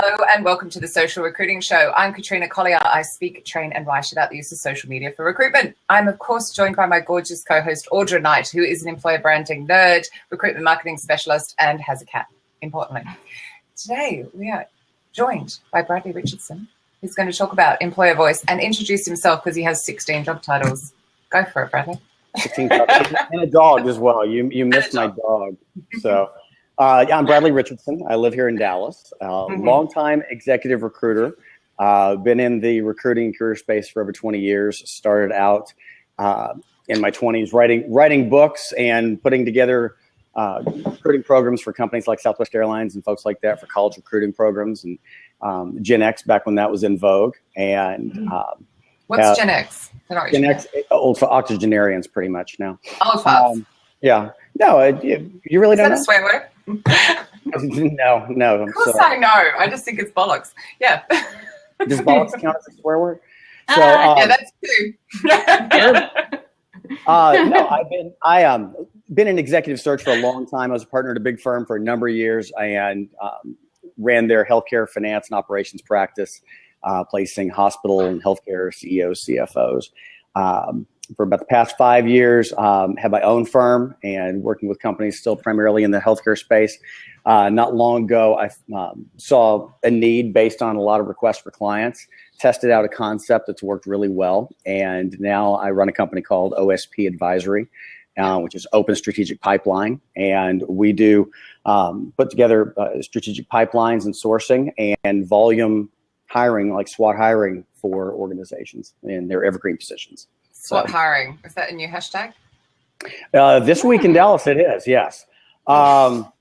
Hello and welcome to the Social Recruiting Show. I'm Katrina Collier. I speak, train and write about the use of social media for recruitment. I'm of course joined by my gorgeous co-host Audra Knight, who is an employer branding nerd, recruitment marketing specialist and has a cat, importantly. Today we are joined by Bradley Richardson, who's going to talk about employer voice and introduce himself because he has 16 job titles. Go for it, Bradley. 16 and a dog as well. You missed my dog. So yeah, I'm Bradley Richardson. I live here in Dallas. Longtime executive recruiter. Been in the recruiting career space for over 20 years. Started out in my 20s writing books and putting together recruiting programs for companies like Southwest Airlines and folks like that for college recruiting programs and Gen X back when that was in vogue. And what's Gen X? Gen X, old for octogenarians pretty much now. Old folks. Yeah. No, you really don't know? Is that a swear word? No. Of course I know. I just think it's bollocks. Yeah. Does bollocks count as a swear word? So, yeah, that's true. No, I've been in executive search for a long time. I was a partner at a big firm for a number of years and ran their healthcare finance and operations practice, placing hospital and healthcare CEOs, CFOs. For about the past 5 years, had my own firm and working with companies still primarily in the healthcare space. Not long ago, I saw a need based on a lot of requests for clients, tested out a concept that's worked really well. And now I run a company called OSP Advisory, which is Open Strategic Pipeline. And we do put together strategic pipelines and sourcing and volume hiring, like SWAT hiring for organizations in their evergreen positions. SWAT hiring. Is that a new hashtag? This week in Dallas, it is, yes. Oh,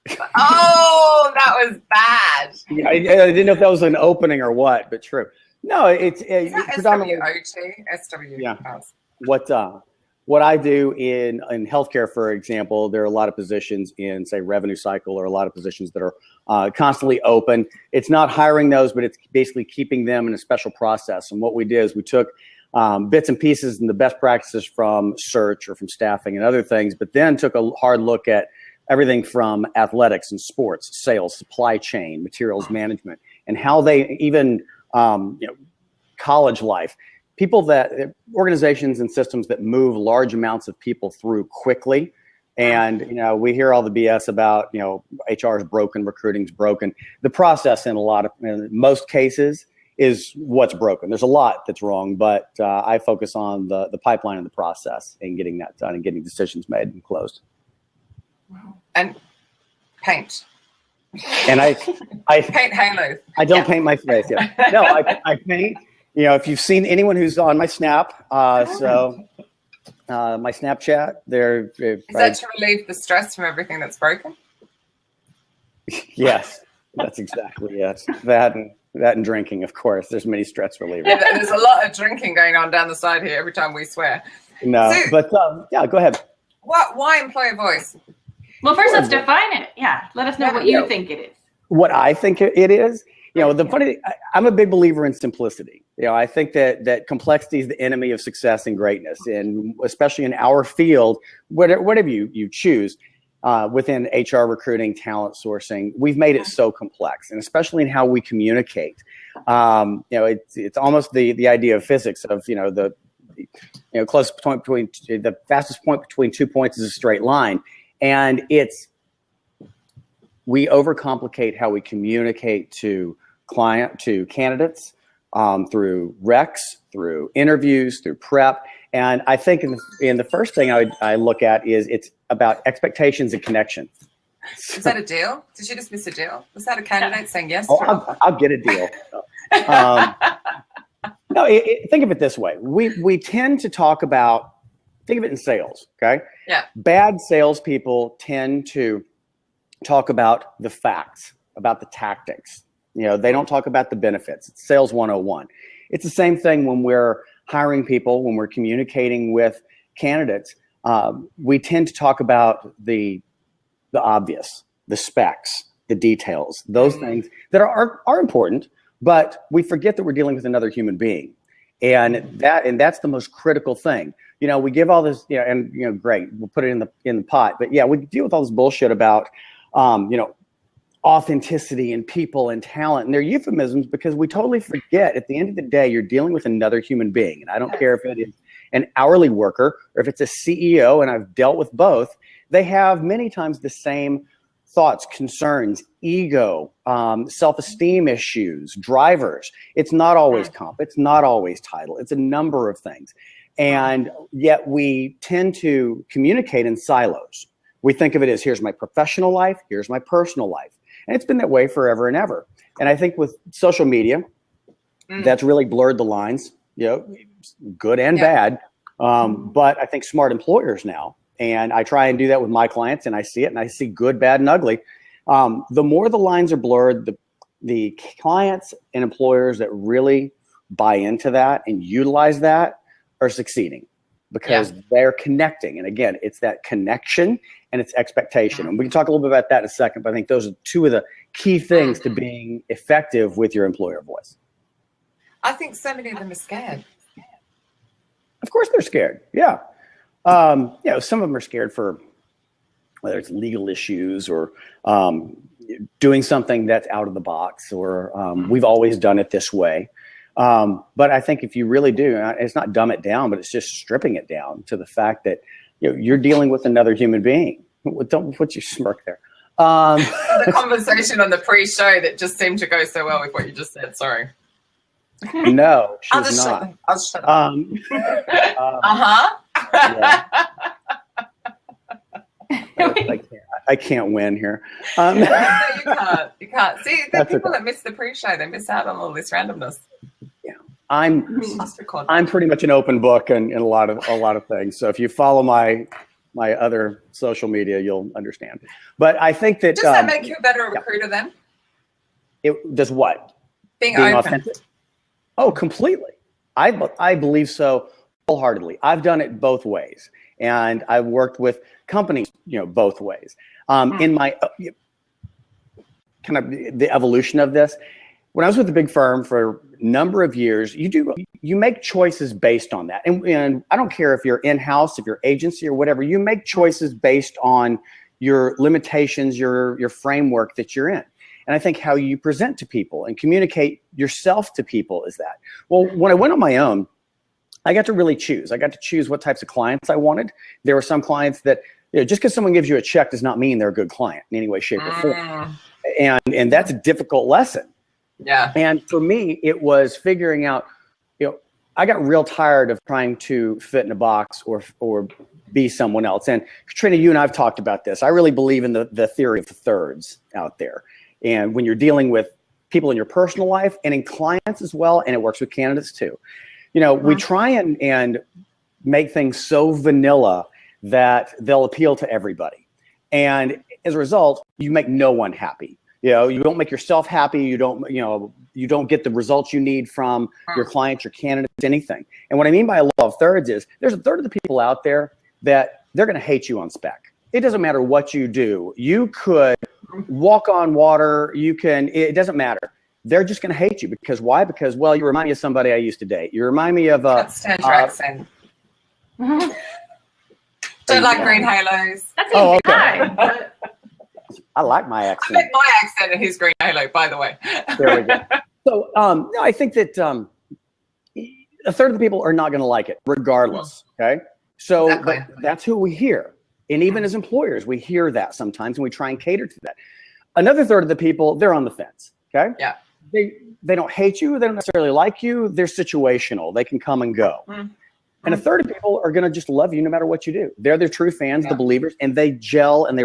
that was bad. Yeah, I didn't know if that was an opening or what, but true. No, it's predominantly SWOT. Yeah. What I do in healthcare, for example, there are a lot of positions in, say, revenue cycle or a lot of positions that are constantly open. It's not hiring those, but it's basically keeping them in a special process. And what we did is we took bits and pieces and the best practices from search or from staffing and other things, but then took a hard look at everything from athletics and sports, sales, supply chain, materials management, and how they even, college life, organizations and systems that move large amounts of people through quickly. And, we hear all the BS about, HR is broken, recruiting's broken. The process in most cases is what's broken. There's a lot that's wrong, but I focus on the pipeline and the process and getting that done and getting decisions made and closed. And paint. And I paint halos. I don't paint my face. Yeah. No, I paint. If you've seen anyone who's on my Snap, my Snapchat, is that to relieve the stress from everything that's broken? Yes, that's exactly it. That and drinking, of course. There's many stress relievers. Yeah, there's a lot of drinking going on down the side here every time we swear. No, so, but yeah, go ahead. Why employer voice? Well, first let's define it. Yeah, let us know what you think it is. What I think it is. The funny thing, I'm a big believer in simplicity. I think that complexity is the enemy of success and greatness, and especially in our field, whatever you choose. Within HR recruiting, talent sourcing, we've made it so complex, and especially in how we communicate. It's almost the idea of physics of the closest point between the fastest point between 2 points is a straight line, and we overcomplicate how we communicate to candidates through recs, through interviews, through prep. And I think in the first thing I look at is it's about expectations and connection. Is that a deal? Did you just miss a deal? Was that a candidate saying yes? Oh, I'll get a deal. No, think of it this way. We tend to think of it in sales, okay? Yeah. Bad salespeople tend to talk about the facts, about the tactics. They don't talk about the benefits. It's sales 101. It's the same thing when we're hiring people, when we're communicating with candidates. We tend to talk about the obvious, the specs, the details, those things that are important, but we forget that we're dealing with another human being. And that's the most critical thing. We give all this, great, we'll put it in the pot. But yeah, we deal with all this bullshit about, authenticity and people and talent, and they're euphemisms because we totally forget at the end of the day, you're dealing with another human being. And I don't care if it is an hourly worker or if it's a CEO, and I've dealt with both. They have many times the same thoughts, concerns, ego, self-esteem issues, drivers. It's not always comp. It's not always title. It's a number of things. And yet we tend to communicate in silos. We think of it as, here's my professional life, here's my personal life. And it's been that way forever and ever. And I think with social media, that's really blurred the lines, good and bad. But I think smart employers now, and I try and do that with my clients, and I see it, and I see good, bad, and ugly. The more the lines are blurred, the clients and employers that really buy into that and utilize that are succeeding because they're connecting. And again, it's that connection and it's expectation. And we can talk a little bit about that in a second, but I think those are two of the key things to being effective with your employer voice. I think so many of them are scared. Of course they're scared. Yeah. Some of them are scared for whether it's legal issues or doing something that's out of the box, or we've always done it this way. But I think if you really do, it's not dumb it down, but it's just stripping it down to the fact that you're dealing with another human being. Don't put your smirk there. The conversation on the pre-show that just seemed to go so well with what you just said. Sorry. No, she's not. I'll shut up. Yeah. I can't win here. No, you can't. You can't. See, the people that miss the pre-show, they miss out on all this randomness. Yeah, I'm pretty much an open book in a lot of things. So if you follow my other social media, you'll understand. But I think that does that make you a better recruiter then? It does what? Being open. Authentic. Oh, completely. I believe so wholeheartedly. I've done it both ways, and I've worked with companies, both ways. In my kind of the evolution of this, when I was with a big firm for a number of years, you make choices based on that, and I don't care if you're in-house, if you're agency or whatever, you make choices based on your limitations, your framework that you're in. And I think how you present to people and communicate yourself to people is that. Well, when I went on my own, I got to really choose. I got to choose what types of clients I wanted. There were some clients that, just because someone gives you a check does not mean they're a good client in any way, shape, or form. And that's a difficult lesson. Yeah. And for me, it was figuring out, I got real tired of trying to fit in a box or be someone else. And Katrina, you and I have talked about this. I really believe in the theory of the thirds out there. And when you're dealing with people in your personal life and in clients as well, and it works with candidates too. We try and make things so vanilla that they'll appeal to everybody. And as a result, you make no one happy. You don't make yourself happy. You don't get the results you need from your clients, your candidates, anything. And what I mean by a law of thirds is there's a third of the people out there that they're going to hate you on spec. It doesn't matter what you do. You could walk on water. It doesn't matter. They're just going to hate you because why? Because, well, you remind me of somebody I used to date. You remind me of That's your accent. Don't like green halos. That's easy. Okay. I like my accent. I like my accent and his green halo, by the way. There we go. So, no, I think that a third of the people are not going to like it, regardless. Okay. So Exactly. that's who we hear. And even as employers, we hear that sometimes, and we try and cater to that. Another third of the people, they're on the fence. Okay. Yeah. They don't hate you. They don't necessarily like you. They're situational. They can come and go. And a third of people are going to just love you no matter what you do. They're the true fans, the believers, and they gel and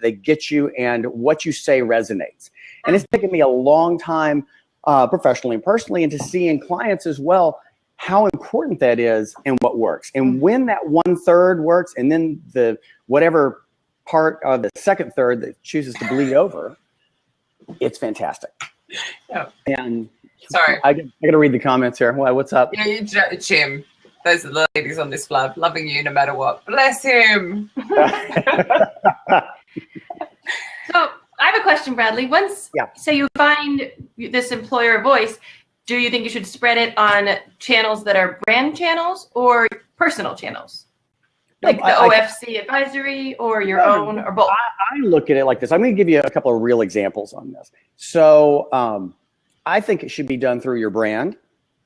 they get you, and what you say resonates. And it's taken me a long time, professionally and personally, and to see in clients as well how important that is and what works. And when that 1/3 works, and then the whatever part of the second third that chooses to bleed over, it's fantastic. Yeah. And sorry, I got to read the comments here. What's up? Yeah, Jim. Those are the ladies on this flub, loving you no matter what. Bless him. So I have a question, Bradley. Once, say you find this employer voice, do you think you should spread it on channels that are brand channels or personal channels? Like the OFC advisory or your own or both? I look at it like this. I'm going to give you a couple of real examples on this. So I think it should be done through your brand.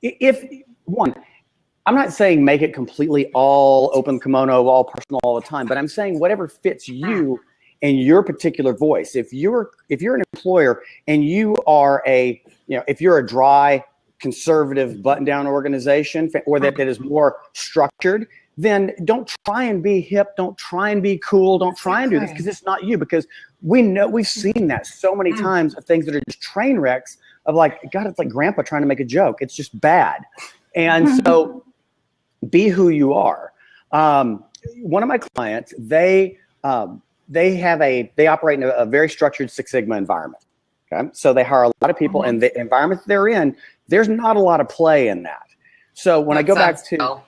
I'm not saying make it completely all open kimono, all personal all the time, but I'm saying whatever fits you and your particular voice. If you're an employer and you are if you're a dry, conservative, button-down organization, or that is more structured, then don't try and be hip, don't try and be cool, don't try and do this because it's not you. Because we've seen that so many times of things that are just train wrecks of like, God, it's like grandpa trying to make a joke. It's just bad. And so be who you are. One of my clients, they operate in a very structured Six Sigma environment. Okay, so they hire a lot of people, and the environment they're in, there's not a lot of play in that. So when I go back to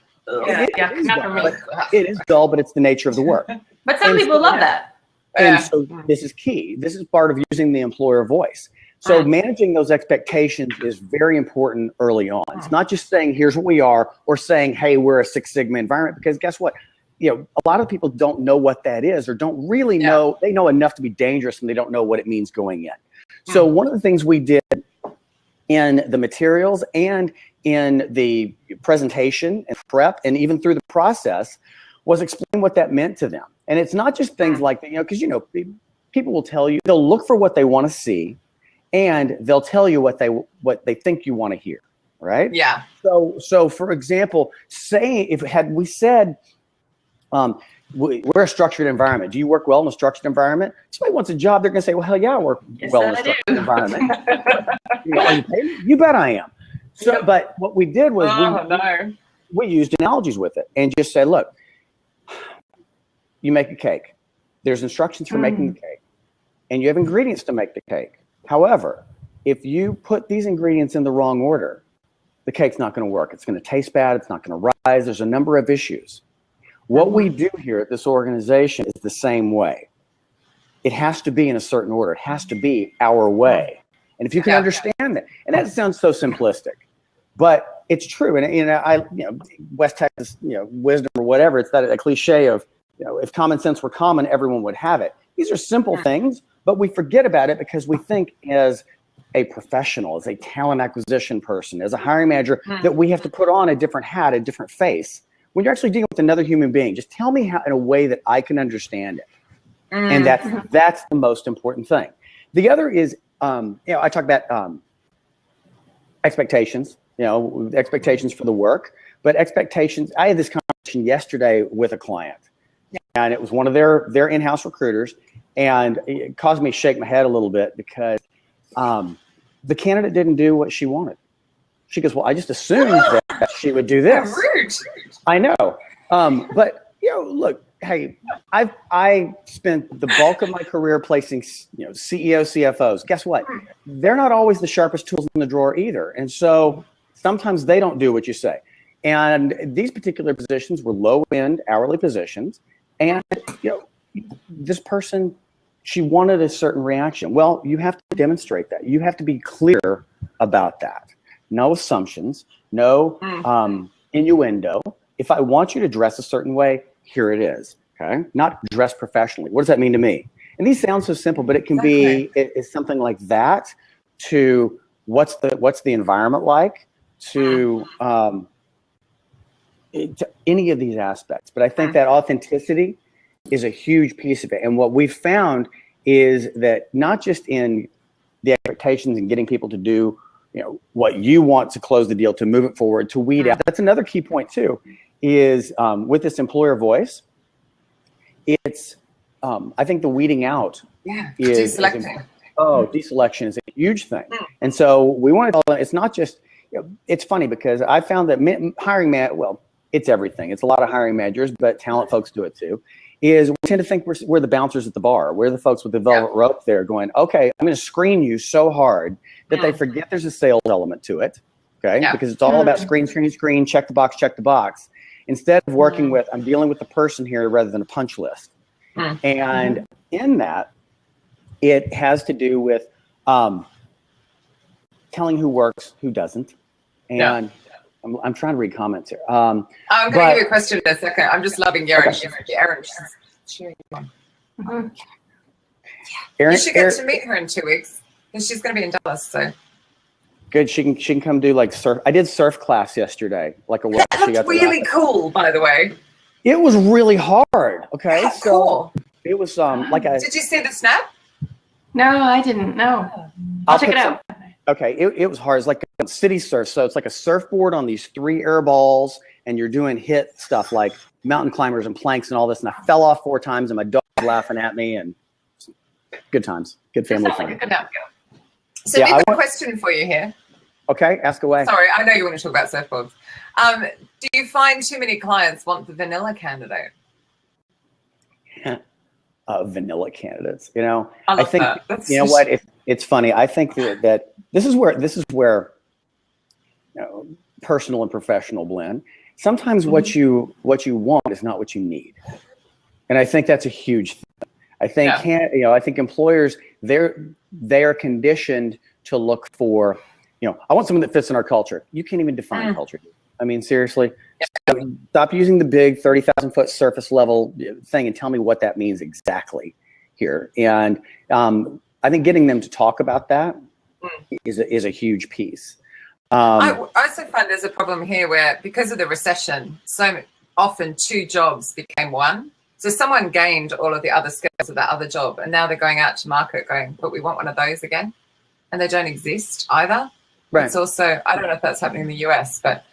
it is dull, but it's the nature of the work. But some people love that. And so this is key. This is part of using the employer voice. So managing those expectations is very important early on. It's not just saying, here's what we are, or saying, hey, we're a Six Sigma environment, because guess what? A lot of people don't know what that is, or don't really know. They know enough to be dangerous, and they don't know what it means going in. So one of the things we did in the materials and in the presentation and prep, and even through the process, was explain what that meant to them. And it's not just things like that, because people will tell you, they'll look for what they want to see, and they'll tell you what they think you want to hear, right? Yeah. So for example, had we said, we're a structured environment. Do you work well in a structured environment? Somebody wants a job, they're going to say, well, hell yeah, I work well in a structured environment. Are you paid? You bet I am. So, but what we did was we used analogies with it and just said, look, you make a cake. There's instructions for making the cake, and you have ingredients to make the cake. However, if you put these ingredients in the wrong order, the cake's not going to work. It's going to taste bad. It's not going to rise. There's a number of issues. What we do here at this organization is the same way. It has to be in a certain order. It has to be our way. And if you can understand that, and that sounds so simplistic, but it's true. And West Texas, wisdom or whatever. It's that cliche of, if common sense were common, everyone would have it. These are simple things, but we forget about it because we think as a professional, as a talent acquisition person, as a hiring manager, that we have to put on a different hat, a different face. When you're actually dealing with another human being, just tell me how in a way that I can understand it. And that's the most important thing. The other is, I talk about expectations, expectations for the work, but expectations. I had this conversation yesterday with a client, and it was one of their in-house recruiters, and it caused me to shake my head a little bit because the candidate didn't do what she wanted. She goes, well, I just assumed that she would do this. Rude. I know. But, look, hey, I spent the bulk of my career placing, CEOs, CFOs. Guess what? They're not always the sharpest tools in the drawer either. And so sometimes they don't do what you say. And these particular positions were low-end hourly positions. And, this person, she wanted a certain reaction. Well, you have to demonstrate that. You have to be clear about that. No assumptions, no innuendo. If I want you to dress a certain way, here it is, okay? Not dress professionally. What does that mean to me? And these sound so simple, but it can be it's something like that to what's the environment like to any of these aspects. But I think that authenticity is a huge piece of it. And what we've found is that not just in the expectations and getting people to do what you want to close the deal, to move it forward, to weed out. That's another key point too, is with this employer voice, it's, I think the weeding out is deselection is a huge thing. And so we want to, it's not just, it's funny because I found that it's everything. It's a lot of hiring managers, but talent folks do it too, is we tend to think we're the bouncers at the bar. We're the folks with the velvet rope there going, okay, I'm going to screen you so hard that they forget there's a sales element to it, okay? Because it's all about screen, check the box. Instead of working with, I'm dealing with the person here rather than a punch list. And in that, it has to do with telling who works, who doesn't. And I'm trying to read comments here. I'm going to give you a question in a second. I'm just loving Erin. Okay. Erin, she's cheering on. Mm-hmm. Erin, you should get to meet her in 2 weeks, and she's going to be in Dallas. So good. She can come do like surf. I did surf class yesterday, like a that looked really cool, by the way. It was really hard. Okay, That's so cool. it was like a. Did you see the snap? No, I didn't. No, I'll check it out. Okay, it was hard. It's like a city surf. So it's like a surfboard on these 3 air balls, and you're doing hit stuff like mountain climbers and planks and all this. And I fell off 4 times, and my dog was laughing at me. And good times, good family fun. Like so we have a question for you here. Okay, ask away. Sorry, I know you want to talk about surfboards. Do you find too many clients want the vanilla candidate? Vanilla candidates, you know. I think that. You know what? It's funny. I think that this is where you know, personal and professional blend. Sometimes what you want is not what you need, and I think that's a huge thing. I think I think employers they are conditioned to look for, you know, I want someone that fits in our culture. You can't even define culture. I mean, seriously, stop using the big 30,000-foot surface level thing and tell me what that means exactly here. And I think getting them to talk about that is a huge piece. I also find there's a problem here where, because of the recession, so often 2 jobs became 1. So someone gained all of the other skills of that other job, and now they're going out to market going, but we want one of those again. And they don't exist either. Right. It's also, I don't know if that's happening in the US, but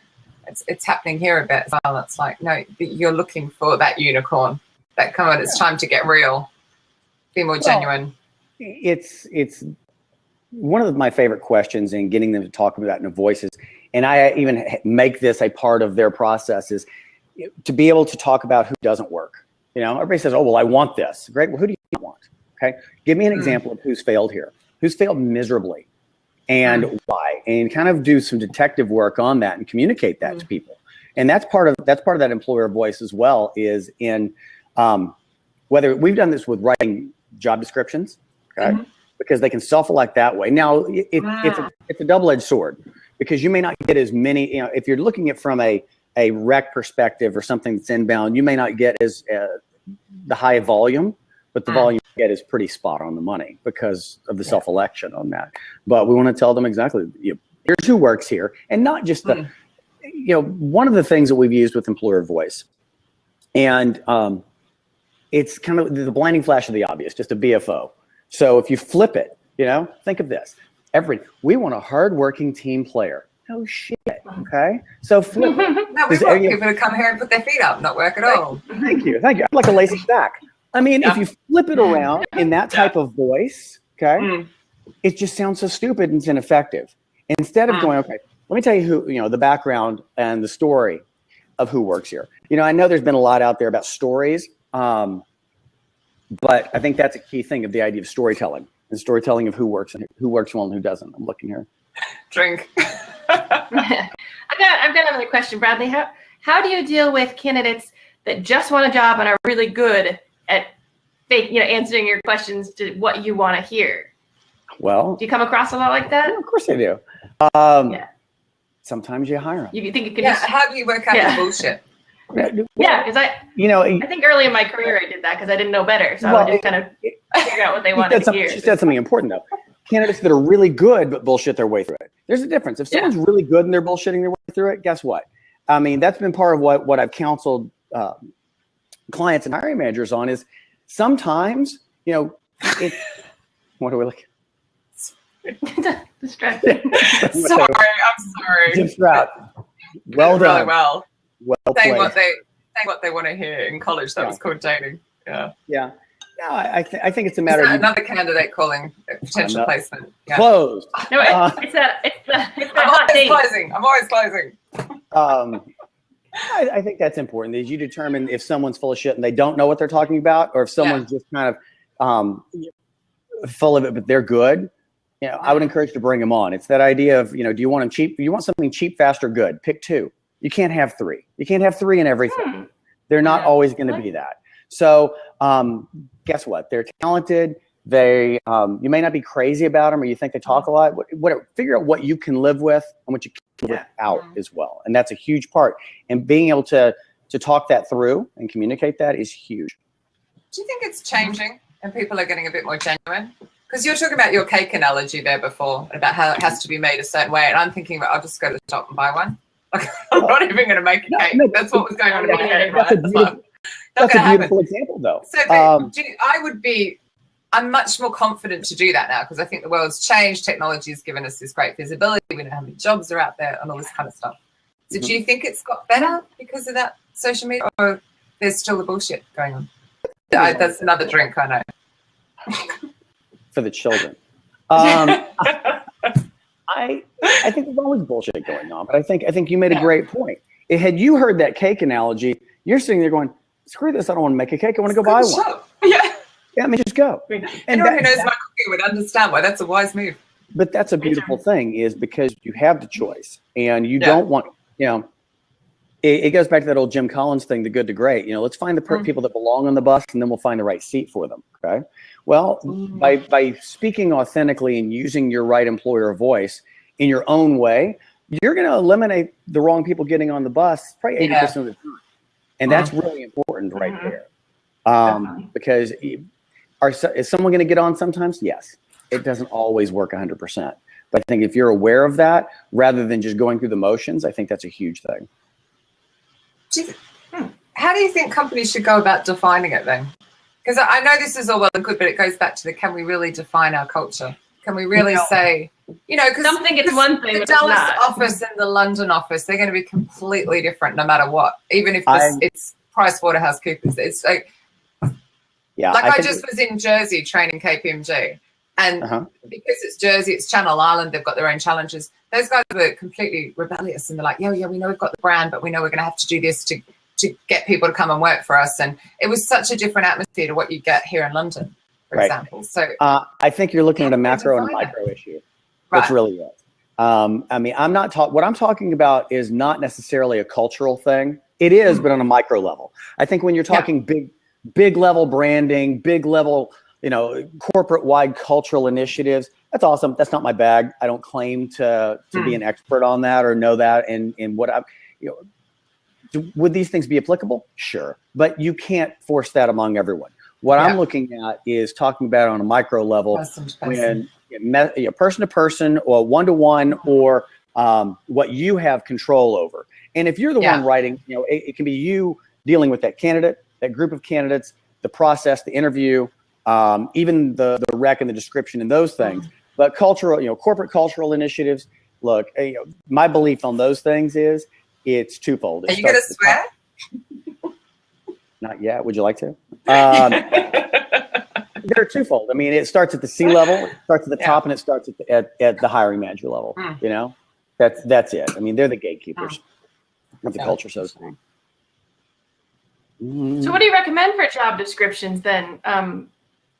it's happening here a bit as well. It's like, no, you're looking for that unicorn. That come on, it's time to get real, be more genuine. It's one of my favorite questions in getting them to talk about it in voices, and I even make this a part of their process, is to be able to talk about who doesn't work. You know, everybody says, oh, well, I want this. Great. Well, who do you want? Okay. Give me an example of who's failed here, who's failed miserably, and why, and kind of do some detective work on that and communicate that to people. And that's part of that employer voice as well, is in whether we've done this with writing job descriptions, okay, because they can self-elect that way. Now it's a double-edged sword, because you may not get as many, you know, if you're looking at from a rec perspective or something that's inbound, you may not get as the high volume, but the volume you get is pretty spot on the money because of the self-election on that. But we want to tell them exactly, here's who works here, and not just the, you know, one of the things that we've used with employer voice, and it's kind of the blinding flash of the obvious, just a BFO. So if you flip it, you know, think of this. We want a hardworking team player. Oh shit. Okay. So flip it. No, we want people to come here and put their feet up, not work at all. Thank you. I'm like a lazy stack. I mean, if you flip it around in that type of voice, okay, it just sounds so stupid and it's ineffective. Instead of going, okay, let me tell you who, you know, the background and the story of who works here. You know, I know there's been a lot out there about stories, but I think that's a key thing of the idea of storytelling, and storytelling of who works well and who doesn't. I'm looking here. Drink. I've got another question, Bradley. How do you deal with candidates that just want a job and are really good at answering your questions to what you want to hear? Well, do you come across a lot like that? Yeah, of course I do. Sometimes you hire them. You think you can? How do you work out the bullshit? Yeah, because I think early in my career I did that because I didn't know better, so I would just kind of figure out what they wanted to hear. She said something important though. Candidates that are really good but bullshit their way through it. There's a difference. If someone's really good and they're bullshitting their way through it, guess what? I mean, that's been part of what I've counseled clients and hiring managers on, is sometimes, you know, what are we looking? Distracted. I'm sorry. Distract. Well done. Really well. Saying what they want to hear in college. That was called dating. Yeah. No, I think it's a matter of another candidate calling potential placement. Yeah. Closed. No, it's I'm always closing. I think that's important, is you determine if someone's full of shit and they don't know what they're talking about, or if someone's just kind of full of it but they're good. You know, I would encourage you to bring them on. It's that idea of, you know, do you want them cheap? You want something cheap, fast, or good? Pick 2. You can't have 3. You can't have 3 in everything. They're not always going to be that. So guess what? They're talented. You may not be crazy about them, or you think they talk a lot. Whatever. Figure out what you can live with and what you can't. without as well. And that's a huge part. And being able to talk that through and communicate that is huge. Do you think it's changing and people are getting a bit more genuine? Because you were talking about your cake analogy there before, about how it has to be made a certain way. And I'm thinking, I'll just go to the shop and buy one. Like, I'm not even going to make a cake. No, that's what was going on in my head. That's a beautiful example, though. So I'm much more confident to do that now because I think the world's changed. Technology has given us this great visibility. We know how many jobs are out there and all this kind of stuff. So do you think it's got better because of that social media, or there's still the bullshit going on? That's another drink, I know. For the children. I think there's always bullshit going on, but I think you made a great point. Had you heard that cake analogy, you're sitting there going, screw this, I don't want to make a cake, I want to go buy one. Yeah, I mean, just go. And anyone who knows my cooking would understand why that's a wise move. But that's a beautiful thing, is because you have the choice, and you don't want, it goes back to that old Jim Collins thing, the good to great. Let's find the people that belong on the bus, and then we'll find the right seat for them. Okay. Well, by speaking authentically and using your right employer voice in your own way, you're going to eliminate the wrong people getting on the bus probably 80% of the time. And that's really important right there. Because is someone going to get on sometimes? Yes. It doesn't always work 100%. But I think if you're aware of that, rather than just going through the motions, I think that's a huge thing. How do you think companies should go about defining it then? Because I know this is all well and good, but it goes back to can we really define our culture? Can we really say, because some think it's one thing, the Dallas office and the London office, they're going to be completely different no matter what, even if it's PricewaterhouseCoopers. It's like, I just was in Jersey training KPMG, and because it's Jersey, it's Channel Island, they've got their own challenges. Those guys were completely rebellious, and they're like, yeah, we know we've got the brand, but we know we're going to have to do this to get people to come and work for us. And it was such a different atmosphere to what you get here in London, for example. So I think you're looking at a macro and a micro issue. That's really it. I mean, what I'm talking about is not necessarily a cultural thing. It is, but on a micro level. I think when you're talking big level branding, big level, corporate wide cultural initiatives, that's awesome. That's not my bag. I don't claim to be an expert on that or know that. And what I'm, would these things be applicable? Sure. But you can't force that among everyone. What I'm looking at is talking about it on a micro level, when person to person or one to one, or what you have control over. And if you're the one writing, it can be you dealing with that candidate, that group of candidates, the process, the interview, even the rec and the description and those things. But cultural, corporate cultural initiatives, look, my belief on those things is it's twofold. Are you going to swear? Not yet. Would you like to? They're twofold. I mean, it starts at the C level, it starts at the top, and it starts at the hiring manager level. That's it. I mean, they're the gatekeepers of the culture, so to speak. So what do you recommend for job descriptions then?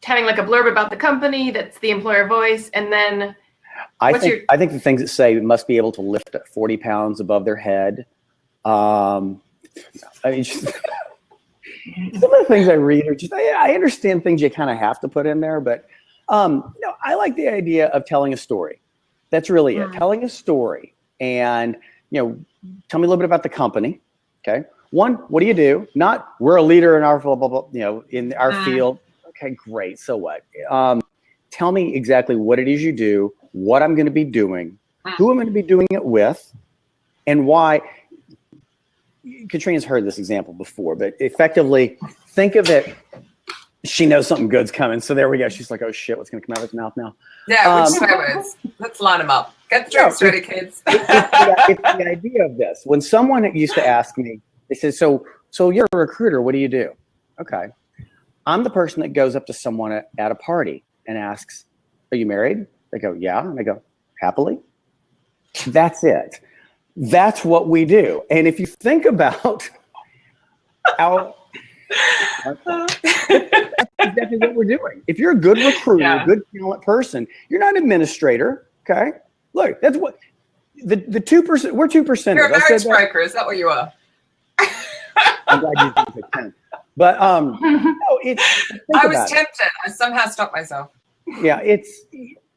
Having like a blurb about the company, that's the employer voice, and then I think the things that say must be able to lift 40 pounds above their head. I mean, some of the things I read are just, I understand things you kind of have to put in there, but I like the idea of telling a story. That's really it. Telling a story, and tell me a little bit about the company. Okay. One, what do you do? Not, we're a leader in our blah, blah, blah, in our field. Okay, great. So what? Tell me exactly what it is you do, what I'm going to be doing, who I'm going to be doing it with, and why. Katrina's heard this example before, but effectively, think of it. She knows something good's coming. So there we go. She's like, oh shit, what's going to come out of his mouth now? Yeah, which swear words? Let's line them up. Get the drinks ready, kids. It's the idea of this. When someone used to ask me, they said, so you're a recruiter, what do you do? Okay. I'm the person that goes up to someone at a party and asks, are you married? They go, yeah. And I go, happily? That's it. That's what we do. And if you think about that's exactly what we're doing. If you're a good recruiter, a good talent person, you're not an administrator. Okay. Look, that's what the 2%, we're 2%. You're a marriage broker. Is that what you are? I'm glad you didn't pick 10. But no, I was tempted. I somehow stopped myself. Yeah,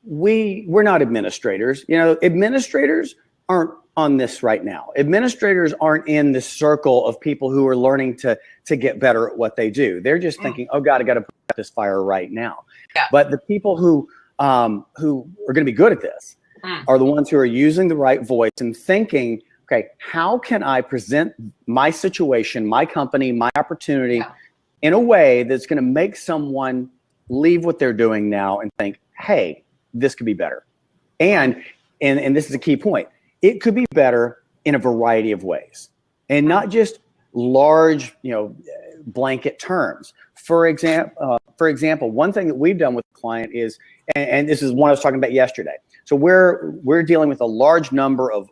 we're not administrators. Administrators aren't on this right now. Administrators aren't in the circle of people who are learning to get better at what they do. They're just thinking, oh God, I got to put out this fire right now. Yeah. But the people who are going to be good at this are the ones who are using the right voice and thinking, okay, how can I present my situation, my company, my opportunity in a way that's going to make someone leave what they're doing now and think, hey, this could be better. And this is a key point. It could be better in a variety of ways, and not just large, blanket terms. For example, one thing that we've done with the client is, and this is one I was talking about yesterday. So we're dealing with a large number of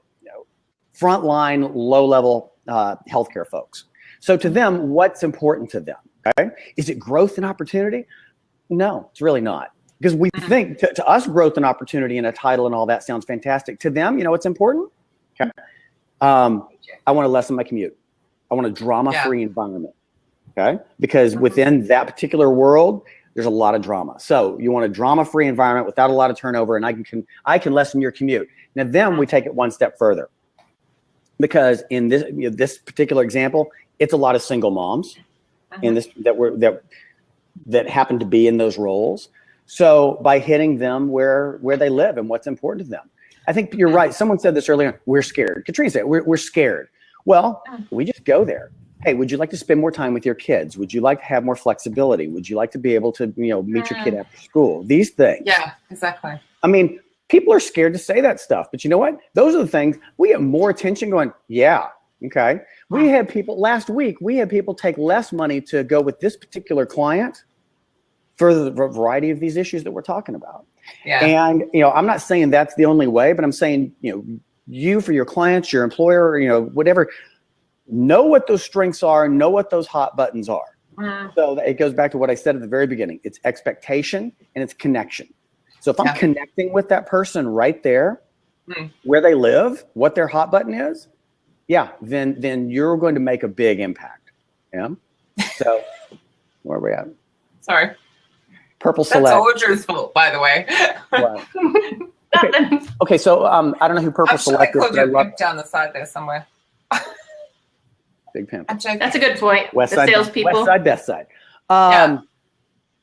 frontline, low-level healthcare folks. So to them, what's important to them? Okay, is it growth and opportunity? No, it's really not. Because we think to us, growth and opportunity and a title and all that sounds fantastic. To them, what's important? Okay. I want to lessen my commute. I want a drama-free environment. Okay. Because within that particular world, there's a lot of drama. So you want a drama-free environment without a lot of turnover, and I can lessen your commute. Now then we take it one step further. Because in this particular example, it's a lot of single moms in this that happen to be in those roles. So by hitting them where they live and what's important to them. I think you're right. Someone said this earlier. We're scared. Katrina said we're scared. Well, we just go there. Hey, would you like to spend more time with your kids? Would you like to have more flexibility? Would you like to be able to, meet your kid after school? These things. Yeah, exactly. I mean, people are scared to say that stuff, but you know what? Those are the things we get more attention going, yeah, okay. We had people last week, take less money to go with this particular client for the variety of these issues that we're talking about. Yeah. And, I'm not saying that's the only way, but I'm saying, you for your clients, your employer, whatever, know what those strengths are, know what those hot buttons are. So it goes back to what I said at the very beginning. It's expectation and it's connection. So if I'm connecting with that person right there, where they live, what their hot button is, then you're going to make a big impact. Yeah. So where are we at? Sorry. Purple Select. That's Audra's fault, by the way. Okay, so I don't know who Purple Select is. I called you down the side there somewhere. Big pimp. That's a good point. West the side, salespeople. West side, best side. Yeah,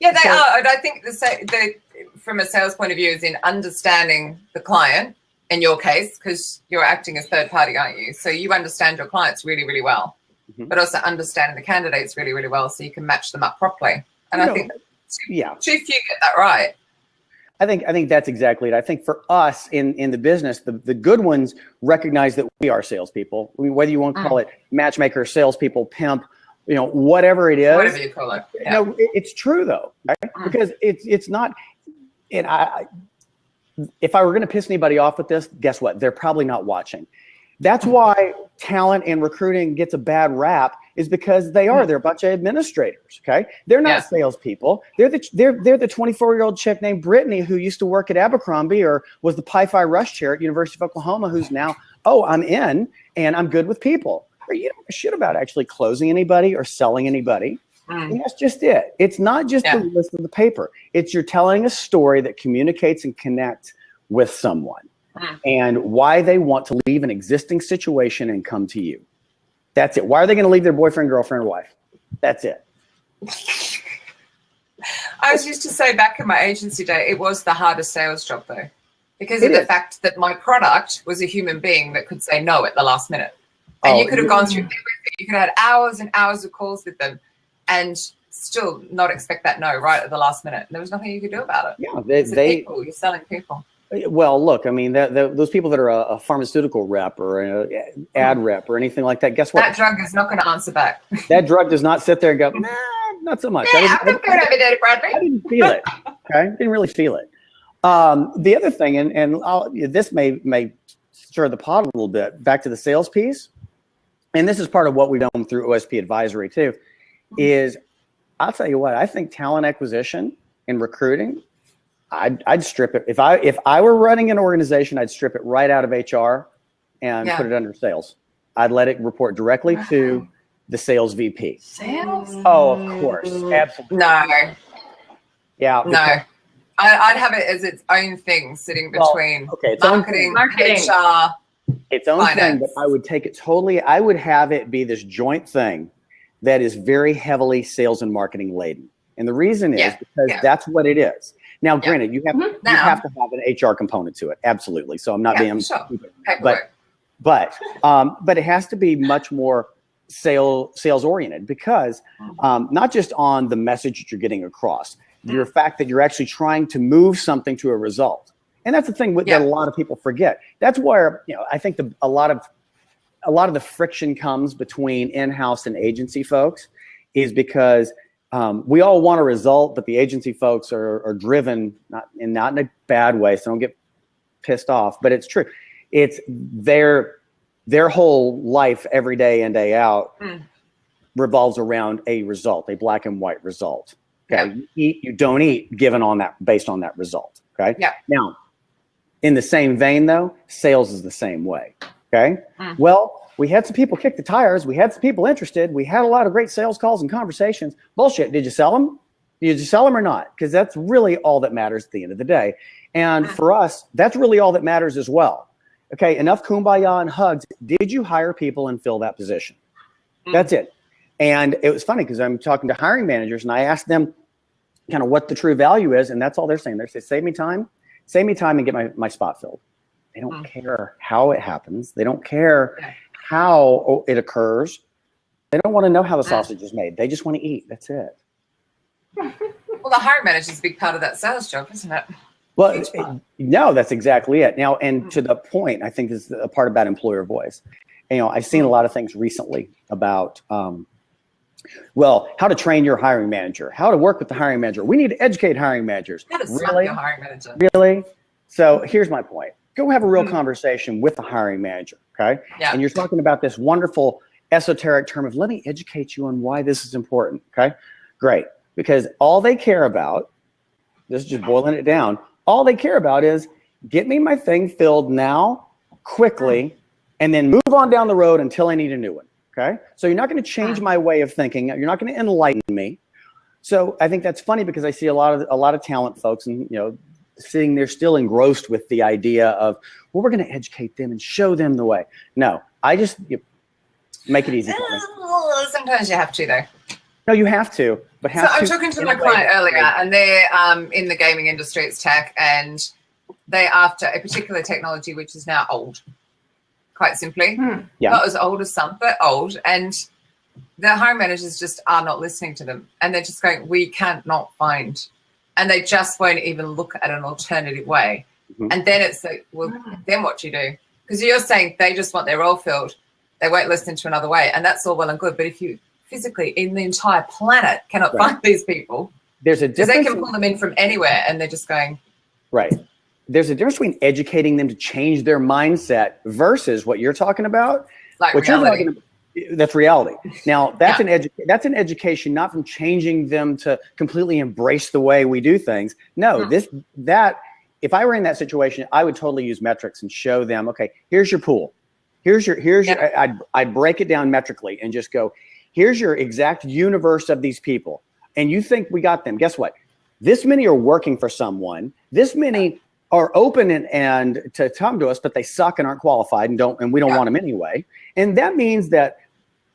they are. And I think they, from a sales point of view, is in understanding the client, in your case, because you're acting as third party, aren't you? So you understand your clients really, really well, but also understanding the candidates really, really well so you can match them up properly. And I think if you get that right. I think that's exactly it. I think for us in the business, the good ones recognize that we are salespeople. I mean, whether you want to call it matchmaker, salespeople, pimp, whatever it is. Whatever you call it. Yeah. It's true though, right? Because it's not. And if I were going to piss anybody off with this, guess what? They're probably not watching. That's why talent and recruiting gets a bad rap, is because they're a bunch of administrators. Okay, they're not salespeople. They're the 24-year-old chick named Brittany who used to work at Abercrombie or was the Pi Phi Rush chair at University of Oklahoma, who's now, I'm in and I'm good with people. Or you don't give a shit about actually closing anybody or selling anybody. And that's just it. It's not just the list of the paper. It's you're telling a story that communicates and connects with someone. And why they want to leave an existing situation and come to you. That's it. Why are they going to leave their boyfriend, girlfriend, or wife? That's it. I was used to say back in my agency day, it was the hardest sales job though, because of the fact that my product was a human being that could say no at the last minute. And you could have gone through everything. You could have had hours and hours of calls with them and still not expect that no right at the last minute. And there was nothing you could do about it. Yeah, you're selling people. Well, look, I mean, those people that are a pharmaceutical rep or an ad rep or anything like that, guess what? That drug is not going to answer back. That drug does not sit there and go, nah, not so much. Yeah, I didn't feel it. Okay, didn't really feel it. The other thing, and this may stir the pot a little bit, back to the sales piece, and this is part of what we've done through OSP Advisory too, is I'll tell you what, I think talent acquisition and recruiting, I'd strip it. If I were running an organization, I'd strip it right out of HR and put it under sales. I'd let it report directly to the sales VP. Sales? Oh, of course. Absolutely. No. Yeah. No. I'd have it as its own thing sitting between marketing, HR, its own thing, but I would take it totally. I would have it be this joint thing that is very heavily sales and marketing laden. And the reason is because that's what it is. Now, granted, you have to have an HR component to it. Absolutely. So I'm not being stupid, but it has to be much more sales oriented, because not just on the message that you're getting across, the fact that you're actually trying to move something to a result. And that's the thing that a lot of people forget. That's where, I think a lot of the friction comes between in-house and agency folks, is because we all want a result, but the agency folks are driven, not in a bad way, so don't get pissed off, but it's true. It's their whole life, every day in, day out, revolves around a result, a black and white result. Okay, you eat, you don't eat, based on that result. Okay. Yeah. Now, in the same vein, though, sales is the same way. Okay. Well, we had some people kick the tires. We had some people interested. We had a lot of great sales calls and conversations. Bullshit. Did you sell them? Did you sell them or not? Because that's really all that matters at the end of the day. And for us, that's really all that matters as well. Okay. Enough kumbaya and hugs. Did you hire people and fill that position? That's it. And it was funny because I'm talking to hiring managers and I asked them kind of what the true value is. And that's all they're saying. They say, save me time and get my spot filled. They don't care how it happens. They don't care how it occurs. They don't want to know how the sausage is made. They just want to eat. That's it. Well, the hiring manager is a big part of that sales job, isn't it? Well, no, that's exactly it. Now, and to the point, I think this is a part about employer voice. I've seen a lot of things recently about, how to train your hiring manager, how to work with the hiring manager. We need to educate hiring managers. How to really? Your hiring manager. Really? So here's my point. Go have a real conversation with the hiring manager, okay? Yeah. And you're talking about this wonderful esoteric term of, let me educate you on why this is important, okay? Great. Because all they care about, this is just boiling it down, all they care about is get me my thing filled now, quickly, and then move on down the road until I need a new one. Okay. So you're not going to change my way of thinking. You're not going to enlighten me. So I think that's funny because I see a lot of talent folks and, sitting there still engrossed with the idea of, well, we're going to educate them and show them the way. No, I just make it easy for me. Sometimes you have to, though. No, you have to. But I'm talking to my client earlier, and they're in the gaming industry. It's tech, and they're after a particular technology which is now old. Quite simply, not as old as some, but old. And the hiring managers just are not listening to them. And they're just going, we can't not find. And they just won't even look at an alternative way. And then it's like, well, then what do you do? Because you're saying they just want their role filled. They won't listen to another way. And that's all well and good. But if you physically in the entire planet cannot find these people, there's a difference. They can pull them in from anywhere and they're just going. Right. There's a difference between educating them to change their mindset versus what you're talking about. Like what reality. You're talking about, that's reality. Now, that's that's an education, not from changing them to completely embrace the way we do things. No, if I were in that situation, I would totally use metrics and show them, okay, here's your pool. Here's your I'd break it down metrically and just go, here's your exact universe of these people. And you think we got them. Guess what? This many are working for someone. This many are open and to come to us, but they suck and aren't qualified and we don't want them anyway. And that means that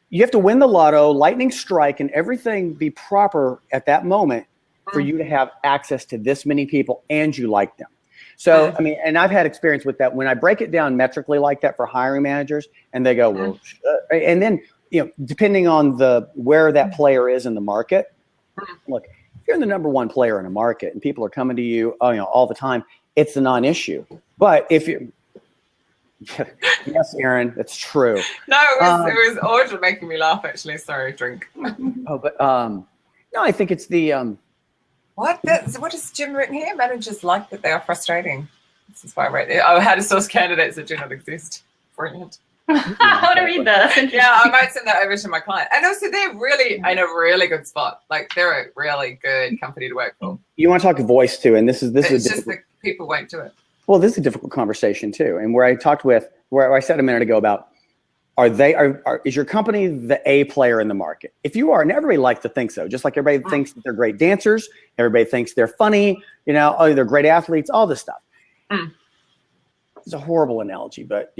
you have to win the lotto, lightning strike, and everything be proper at that moment for you to have access to this many people and you like them. So, I mean, and I've had experience with that when I break it down metrically like that for hiring managers and they go, well, and then, depending on where that player is in the market, look, if you're the number one player in a market and people are coming to you, all the time, it's a non-issue. But if you, yes, Aaron, that's true. No, it was Audra making me laugh. Actually, sorry, drink. No, I think it's the. What is Jim written here? Managers like that they are frustrating. This is why I wrote it. Oh, how to source candidates that do not exist. Brilliant. I want to read that. Yeah, I might send that over to my client. And also, they're really in a really good spot. Like, they're a really good company to work for. You want to talk to voice too, and this is just that people won't do it. Well, this is a difficult conversation too, and where I said a minute ago about is your company the A player in the market? If you are, and everybody likes to think so, just like everybody thinks that they're great dancers, everybody thinks they're funny, they're great athletes, all this stuff. It's a horrible analogy, but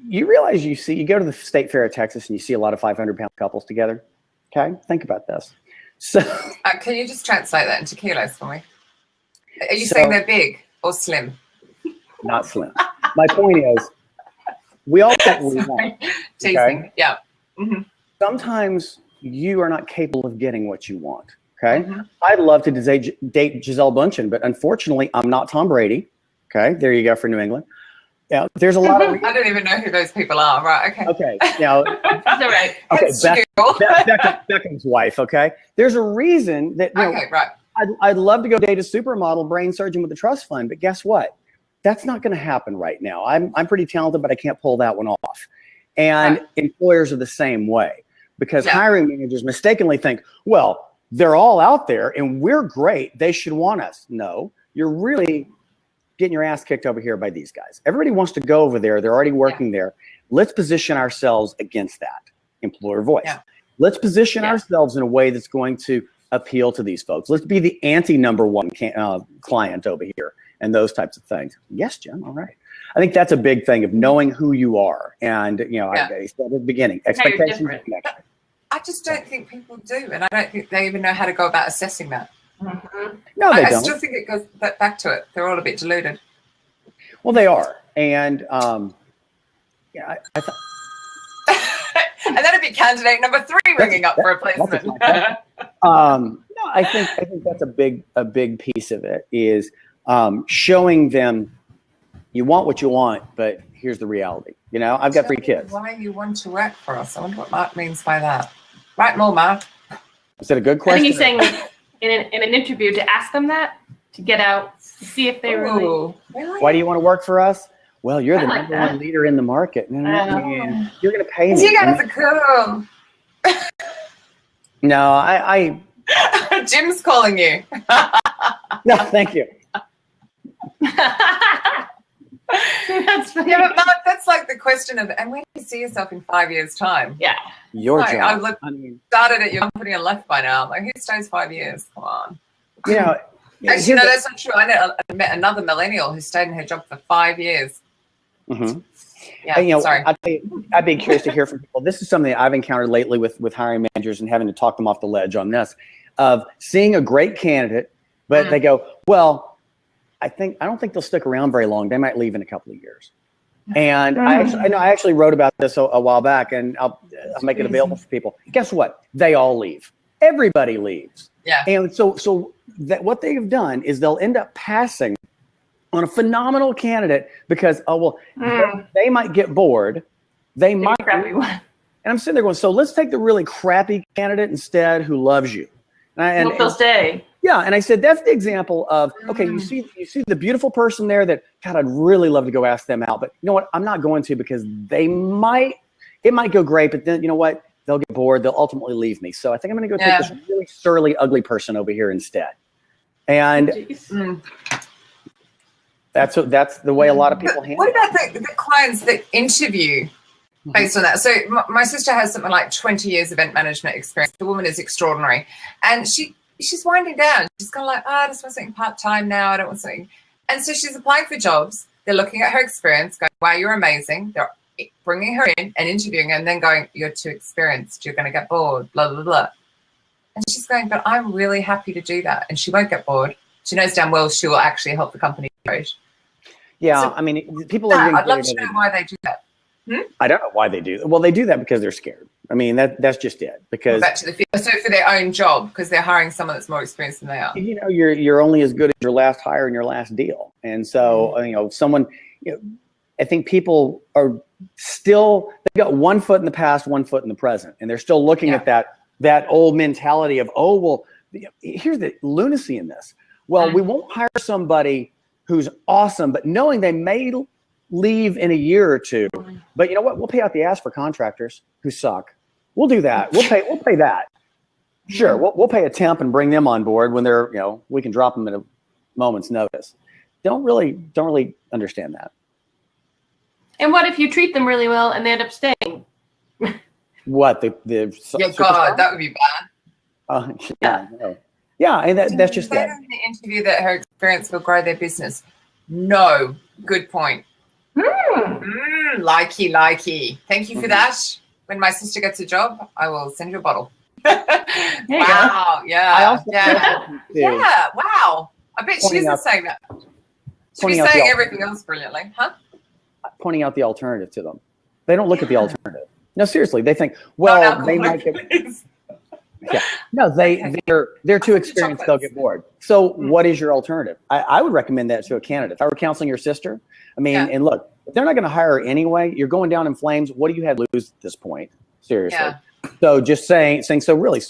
you realize you go to the State Fair of Texas and you see a lot of 500-pound couples together. Okay, think about this. So, can you just translate that into kilos for me? Are you saying they're big or slim? Not slim. My point is, we all get what we want. Teasing. Okay? Yeah. Mm-hmm. Sometimes you are not capable of getting what you want. Okay. Mm-hmm. I'd love to date Gisele Bündchen, but unfortunately, I'm not Tom Brady. Okay. There you go for New England. Yeah. There's a lot of. I don't even know who those people are. Right. Okay. Okay. Now. That's all right. Okay. Beckham's wife. Okay. There's a reason that. Okay. Right. I'd love to go date a supermodel brain surgeon with a trust fund, but guess what? That's not going to happen right now. I'm pretty talented, but I can't pull that one off. And employers are the same way, because hiring managers mistakenly think, well, they're all out there and we're great, they should want us. No, you're really getting your ass kicked over here by these guys. Everybody wants to go over there. They're already working there. Let's position ourselves against that employer voice. Let's position ourselves in a way that's going to appeal to these folks. Let's be the anti-number one client over here and those types of things. Yes, Jim. All right. I think that's a big thing of knowing who you are. And, I said at the beginning, expectations. I just don't think people do. And I don't think they even know how to go about assessing that. Mm-hmm. No, they don't. I still think it goes back to it. They're all a bit deluded. Well, they are. And, I thought. And that'd be candidate number 3 ringing up for a placement. No, I think that's a big piece of it is showing them you want what you want, but here's the reality. I've got 3 kids. Why you want to work for us? I wonder what Mark means by that. Right, more, Mark. Is that a good question? I think he's saying in an interview to ask them that, to get out, to see if they really. Why do you want to work for us? Well, you're the number one leader in the market. You're going to pay me. You guys are cool. No, I Jim's calling you. No, thank you. That's funny. Yeah, but Mark, that's like the question of, and where do you see yourself in 5 years' time? Yeah. Your job. I started at your company and left by now. Like, who stays 5 years? Come on. Actually, no, that's not true. I met another millennial who stayed in her job for 5 years. Mm-hmm. Yeah, and, sorry. I'd be curious to hear from people. This is something I've encountered lately with hiring managers and having to talk them off the ledge on this, of seeing a great candidate, but they go, well, I don't think they'll stick around very long. They might leave in a couple of years. And I actually wrote about this a while back, and I'll make it available for people. Guess what? They all leave. Everybody leaves. Yeah. And so that what they've done is they'll end up passing on a phenomenal candidate because, they might get bored. They might. Crappy one. And I'm sitting there going, so let's take the really crappy candidate instead who loves you. And they'll stay. Yeah, and I said that's the example of, okay, you see the beautiful person there that, God, I'd really love to go ask them out, but you know what? I'm not going to, because it might go great, but then you know what? They'll get bored. They'll ultimately leave me. So I think I'm going to go take this really surly, ugly person over here instead. And that's the way a lot of people handle it. What about the clients that interview based on that? So my sister has something like 20 years event management experience. The woman is extraordinary, and she's winding down. She's kind of like, I just want something part-time now. I don't want something. And so she's applying for jobs. They're looking at her experience, going, wow, you're amazing. They're bringing her in and interviewing her and then going, you're too experienced. You're going to get bored, blah, blah, blah. And she's going, but I'm really happy to do that. And she won't get bored. She knows damn well she will actually help the company grow. Yeah, so, I mean, people are. I'd love to know why they do that. I don't know why they do that. Well, they do that because they're scared. I mean, that's just it. Because back to the future. So for their own job, because they're hiring someone that's more experienced than they are. You're only as good as your last hire and your last deal. And so I think people are still, they've got 1 foot in the past, 1 foot in the present, and they're still looking at that old mentality of, here's the lunacy in this. Well, we won't hire somebody who's awesome, but knowing they may leave in a year or two. But you know what? We'll pay out the ass for contractors who suck. We'll do that. We'll pay that. Sure, we'll pay a temp and bring them on board when they're, we can drop them at a moment's notice. Don't really understand that. And what if you treat them really well and they end up staying? What God, that would be bad. Yeah, and that's just that. In the interview that her experience will grow their business. No, good point. Likey. Thank you for that. When my sister gets a job, I will send you a bottle. Wow. Yeah. Yeah. Wow. I bet she's the same. She's saying everything else brilliantly, huh? Pointing out the alternative to them. They don't look at the alternative. No, seriously. They think, well, they might get. Yeah. No, they're too experienced. They'll get bored. So what is your alternative? I would recommend that to a candidate. If I were counseling your sister, I mean, and look, if they're not going to hire her anyway, you're going down in flames. What do you have to lose at this point? Seriously. Yeah. So just saying, so really,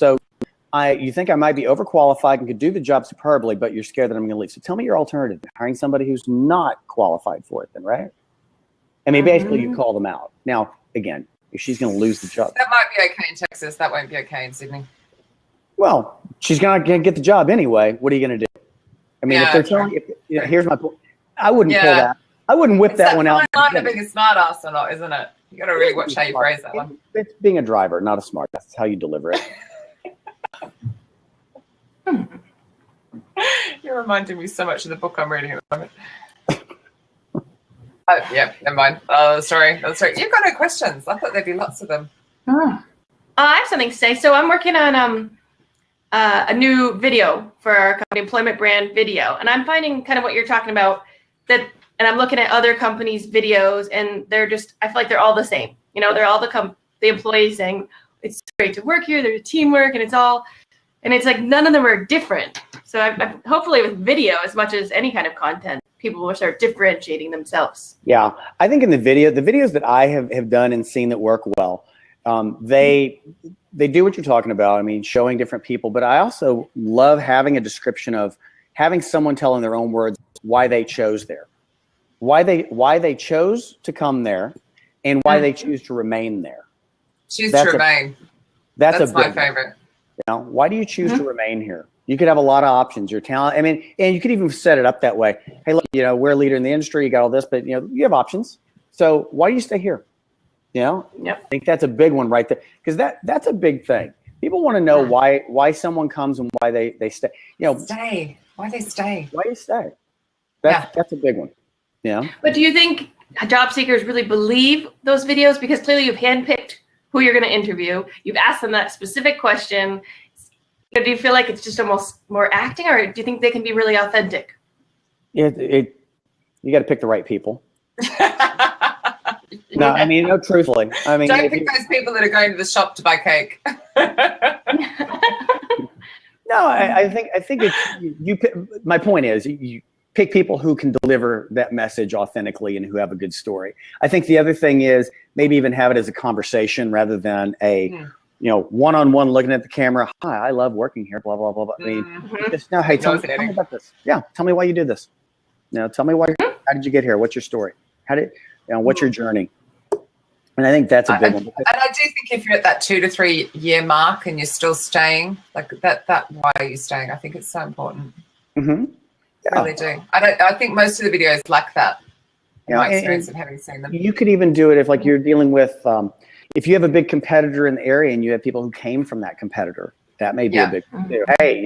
you think I might be overqualified and could do the job superbly, but you're scared that I'm going to leave. So tell me your alternative. Hiring somebody who's not qualified for it then, right? I mean, basically you call them out. Now, again, if she's going to lose the job. That might be okay in Texas. That won't be okay in Sydney. Well, she's going to get the job anyway. What are you going to do? I mean, if they're telling you, here's my point. I wouldn't pull that. I wouldn't whip that one out. It's not being a smart ass or not, isn't it? You got to really watch how you phrase that one. It's being a driver, not a smart. That's how you deliver it. You're reminding me so much of the book I'm reading at the moment. Yeah, never mind. Sorry. You've got no questions. I thought there'd be lots of them. I have something to say. So I'm working on a new video for our company, Employment Brand Video, and I'm finding kind of what you're talking about. And I'm looking at other companies' videos, and they're just, I feel like they're all the same. You know, they're all the employees saying it's great to work here. There's teamwork, and it's like none of them are different. So I hopefully with video, as much as any kind of content, people will start differentiating themselves. Yeah, I think in the videos that I have done and seen that work well, they do what you're talking about. I mean, showing different people, but I also love having a description of having someone tell in their own words why they chose there, why they chose to come there, and why they choose to remain there. Choose to remain. That's my favorite. You know, why do you choose to remain here? You could have a lot of options. Your talent. I mean, and you could even set it up that way. Hey, look, you know, we're a leader in the industry. You got all this, but you know, you have options. So why do you stay here? You know, I think that's a big one right there, because that's a big thing. People want to know why someone comes and why they stay. You know, why they stay. Why you stay? That's a big one. Yeah. But do you think job seekers really believe those videos? Because clearly you've handpicked who you're going to interview. You've asked them that specific question. Do you feel like it's just almost more acting, or do you think they can be really authentic? You got to pick the right people. No, I mean, no, truthfully. I mean, don't pick those people that are going to the shop to buy cake. No, I think it's my point is you pick people who can deliver that message authentically and who have a good story. I think the other thing is maybe even have it as a conversation rather than a one-on-one looking at the camera. Hi, I love working here. Blah blah blah blah. I mean, just no. Hey, tell me about this. Yeah, tell me why you did this. Tell me why. How did you get here? What's your story? What's your journey? And I think that's a big one. And I do think if you're at that 2 to 3 year mark and you're still staying, like that why are you staying? I think it's so important. Mm-hmm. Yeah. I really do. I think most of the videos lack that. In my experience of having seen them. You could even do it if like you're dealing with if you have a big competitor in the area and you have people who came from that competitor. That may be a big thing. Hey,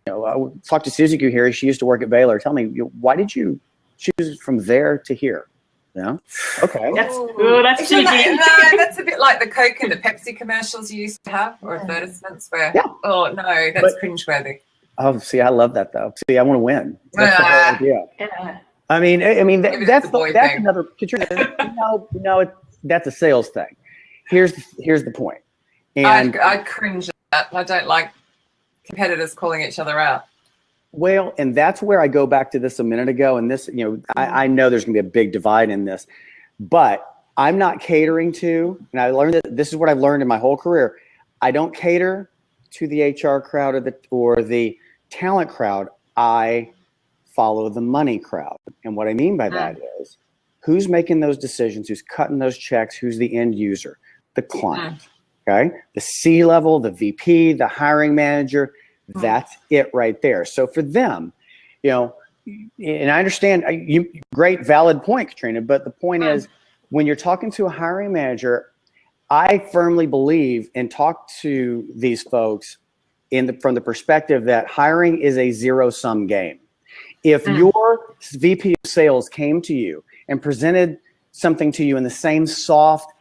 I talked to Suzuki here. She used to work at Baylor. Tell me, why did you choose from there to here? Yeah. Okay. That's cheeky. That's a bit like the Coke and the Pepsi commercials you used to have, or advertisements where, oh no, that's cringeworthy. Oh, see, I love that though. See, I want to win. That's the whole idea. Yeah. I mean, that's another. Katrina, that's a sales thing. Here's the point. And I cringe at that. I don't like competitors calling each other out. Well, and that's where I go back to this a minute ago. And this, I know there's going to be a big divide in this, but I'm not catering to, and I learned that this is what I've learned in my whole career. I don't cater to the HR crowd or the talent crowd. I follow the money crowd. And what I mean by that is who's making those decisions, who's cutting those checks, who's the end user, the client, okay? The C-level, the VP, the hiring manager, that's it right there. So for them, and I understand great valid point, Katrina, but the point is when you're talking to a hiring manager, I firmly believe and talk to these folks from the perspective that hiring is a zero-sum game. If your VP of sales came to you and presented something to you in the same soft,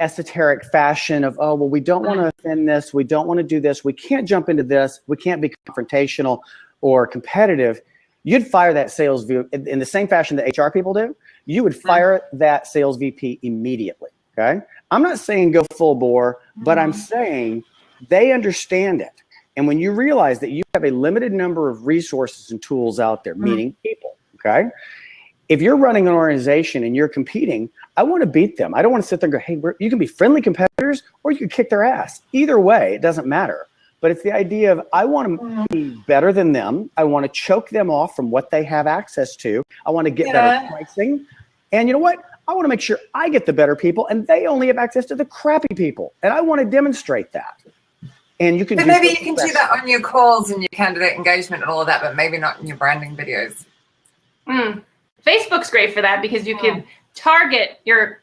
esoteric fashion of, oh, well, we don't want to offend this. We don't want to do this. We can't jump into this. We can't be confrontational or competitive. You'd fire that sales VP in the same fashion that HR people do. You would fire that sales VP immediately. Okay. I'm not saying go full bore, but I'm saying they understand it. And when you realize that you have a limited number of resources and tools out there, meaning people, okay? If you're running an organization and you're competing, I want to beat them. I don't want to sit there and go, hey, you can be friendly competitors or you can kick their ass. Either way, it doesn't matter. But it's the idea of I want to be better than them. I want to choke them off from what they have access to. I want to get better pricing. And you know what? I want to make sure I get the better people and they only have access to the crappy people. And I want to demonstrate that. And you can do that on your calls and your candidate engagement and all of that, but maybe not in your branding videos. Facebook's great for that because you can target your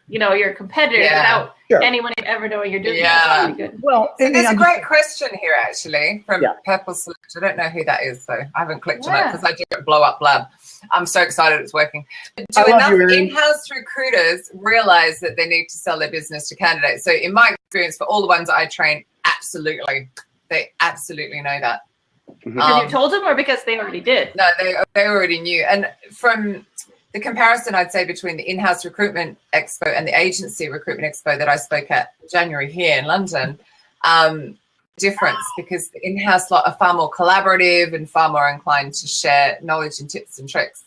competitors without anyone ever knowing you're doing it. That's really good. Well, so there's a great question here actually from Purple Select. I don't know who that is though. I haven't clicked on it because I do it blow up blab. I'm so excited it's working. Do enough in-house recruiters realize that they need to sell their business to candidates? So in my experience, for all the ones that I train, absolutely. They absolutely know that. Because you told them or because they already did? No, they already knew. And from the comparison, I'd say, between the in-house recruitment expo and the agency recruitment expo that I spoke at January here in London, difference because the in-house lot are far more collaborative and far more inclined to share knowledge and tips and tricks,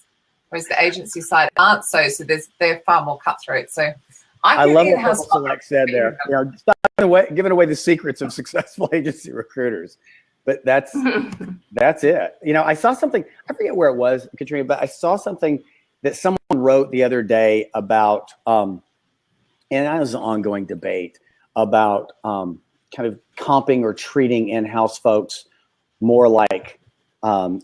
whereas the agency side aren't so they're far more cutthroat. So I love what Purple Select said there. Stop giving away the secrets of successful agency recruiters. But that's it. I saw something, I forget where it was, Katrina, but I saw something that someone wrote the other day about, and that was an ongoing debate about kind of comping or treating in-house folks more like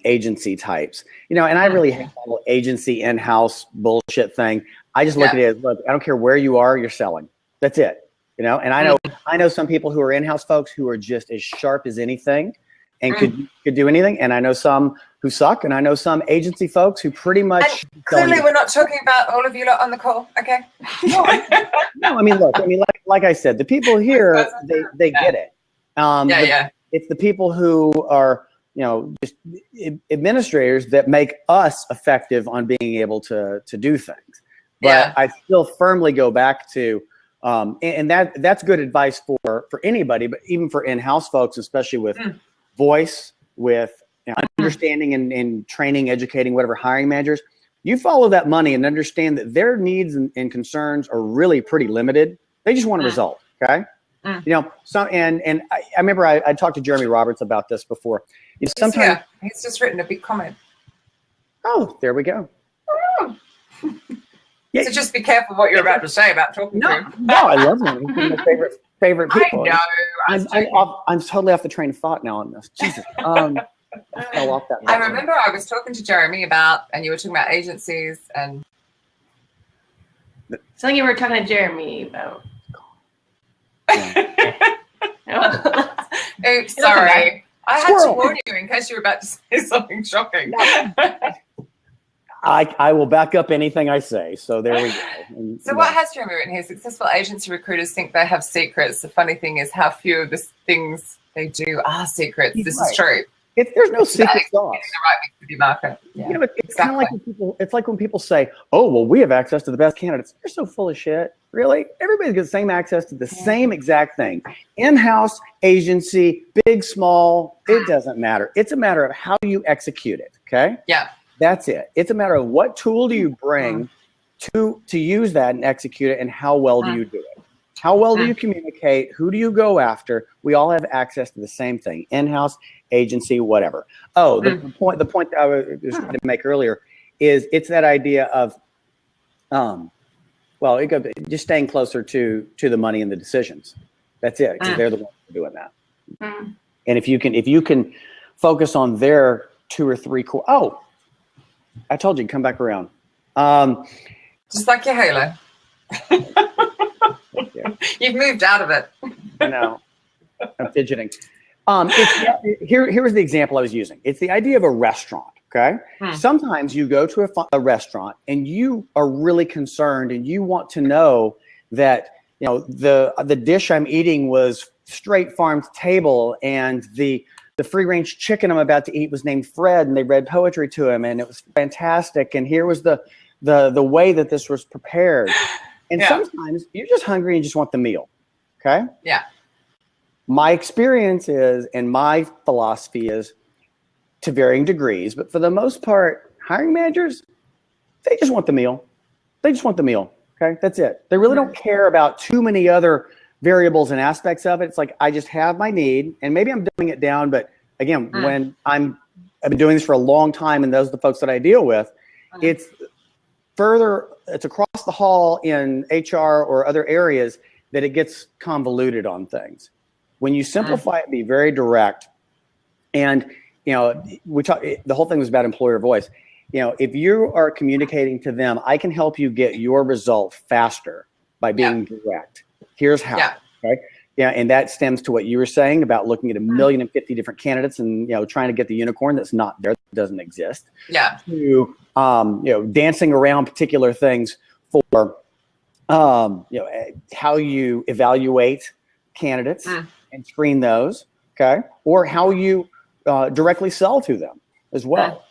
agency types. And I really hate the whole agency in-house bullshit thing. I just look at it as, look, I don't care where you are, you're selling. That's it. And I know some people who are in-house folks who are just as sharp as anything and could do anything. And I know some who suck, and I know some agency folks who pretty much. And clearly, we're not talking about all of you lot on the call, okay? No, I mean, look, like I said, the people here, they get it. It's the people who are, just administrators that make us effective on being able to do things. But I still firmly go back to, and that's good advice for anybody, but even for in-house folks, especially with voice, with understanding and training, educating, whatever, hiring managers, you follow that money and understand that their needs and concerns are really pretty limited. They just want a result. Okay. And I remember I talked to Jeremy Roberts about this before. Sometimes he's just written a big comment. Oh, there we go. So just be careful what you're about to say about talking to him. No, I love him. He's one of my favorite people. I know. I'm totally off the train of thought now on this. Jesus. I fell off that. I remember I was talking to Jeremy and you were talking about agencies and something you were talking to Jeremy about. Oops, sorry. I had to warn you in case you were about to say something shocking. I will back up anything I say. So there we go. So what has Jeremy written here? Successful agency recruiters think they have secrets. The funny thing is how few of the things they do are secrets. This is true. There's no secret sauce. The right mix of your market. Yeah, it's kind of like when people. It's like when people say, "Oh, well, we have access to the best candidates." You're so full of shit. Really, everybody's got the same access to the same exact thing. In-house, agency, big, small, it doesn't matter. It's a matter of how you execute it. Okay. Yeah. That's it. It's a matter of what tool do you bring to use that and execute it, and how well do you do it? How well do you communicate? Who do you go after? We all have access to the same thing: in-house, agency, whatever. Oh, the point that I was trying to make earlier is it's that idea of, just staying closer to the money and the decisions. That's it, because they're the ones who are doing that. And if you can focus on their 2 or 3 core. Oh, I told you, come back around. Just like your halo. You've moved out of it. I know. I'm fidgeting. Here's the example I was using. It's the idea of a restaurant. Okay. Sometimes you go to a restaurant and you are really concerned and you want to know that, the dish I'm eating was straight farm to table, and the free range chicken I'm about to eat was named Fred, and they read poetry to him, and it was fantastic. And here was the way that this was prepared. And sometimes you're just hungry and just want the meal. Okay. Yeah. My experience is, and my philosophy is, to varying degrees, but for the most part, hiring managers, they just want the meal. They just want the meal. Okay. That's it. They really don't care about too many other variables and aspects of it. It's like, I just have my need, and maybe I'm dumbing it down, but again, when I've been doing this for a long time, and those are the folks that I deal with, it's across the hall in HR or other areas that it gets convoluted on things. When you simplify it, be very direct. And, the whole thing was about employer voice. If you are communicating to them, I can help you get your result faster by being direct. Here's how. Okay. Yeah. And that stems to what you were saying about looking at 1,050,000 different candidates and, trying to get the unicorn that's not there, that doesn't exist. Yeah. To, dancing around particular things for, how you evaluate candidates and screen those. Okay. Or how you directly sell to them as well.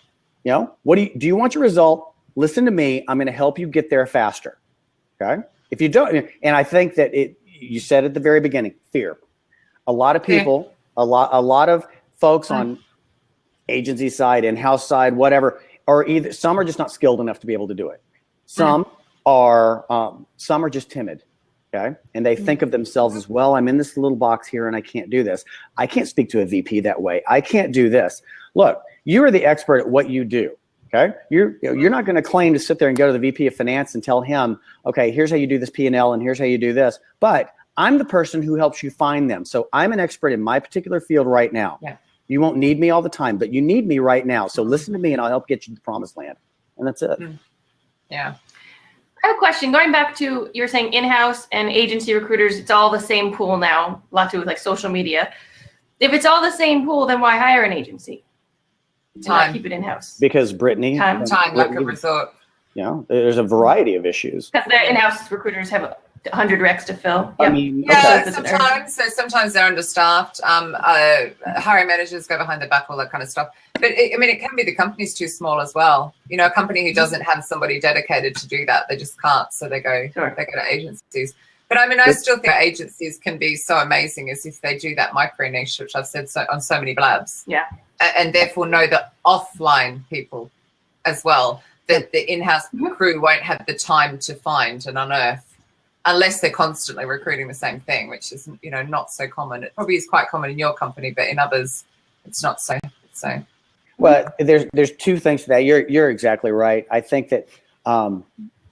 What do you want your result? Listen to me. I'm going to help you get there faster. Okay. If you don't, and I think that you said at the very beginning, fear. A lot of people, a lot of folks on agency side, in-house side, whatever, some are just not skilled enough to be able to do it. Some are just timid. Okay. And they think of themselves as, well, I'm in this little box here and I can't do this. I can't speak to a VP that way. I can't do this. Look, you are the expert at what you do. Okay. You're not going to claim to sit there and go to the VP of finance and tell him, okay, here's how you do this P&L and here's how you do this. But I'm the person who helps you find them. So I'm an expert in my particular field right now. Yeah. You won't need me all the time, but you need me right now. So listen to me and I'll help get you to the promised land. And that's it. Yeah. I have a question. Going back to, you were saying in-house and agency recruiters, it's all the same pool now, a lot to do with like social media. If it's all the same pool, then why hire an agency? To not keep it in-house? Because Brittany. Time, lack of resort. There's a variety of issues. Because the in-house recruiters have 100 recs to fill. I mean, sometimes they're understaffed. Hiring managers go behind their back, all that kind of stuff. But it can be the company's too small as well. A company who doesn't have somebody dedicated to do that, they just can't. So they go to agencies. But I still think agencies can be so amazing as if they do that micro niche, which I've said on so many blabs. Yeah. And therefore know the offline people as well, that the in-house crew won't have the time to find and unearth unless they're constantly recruiting the same thing, which is, not so common. It probably is quite common in your company, but in others, it's not so. Well, there's two things to that. You're exactly right. I think that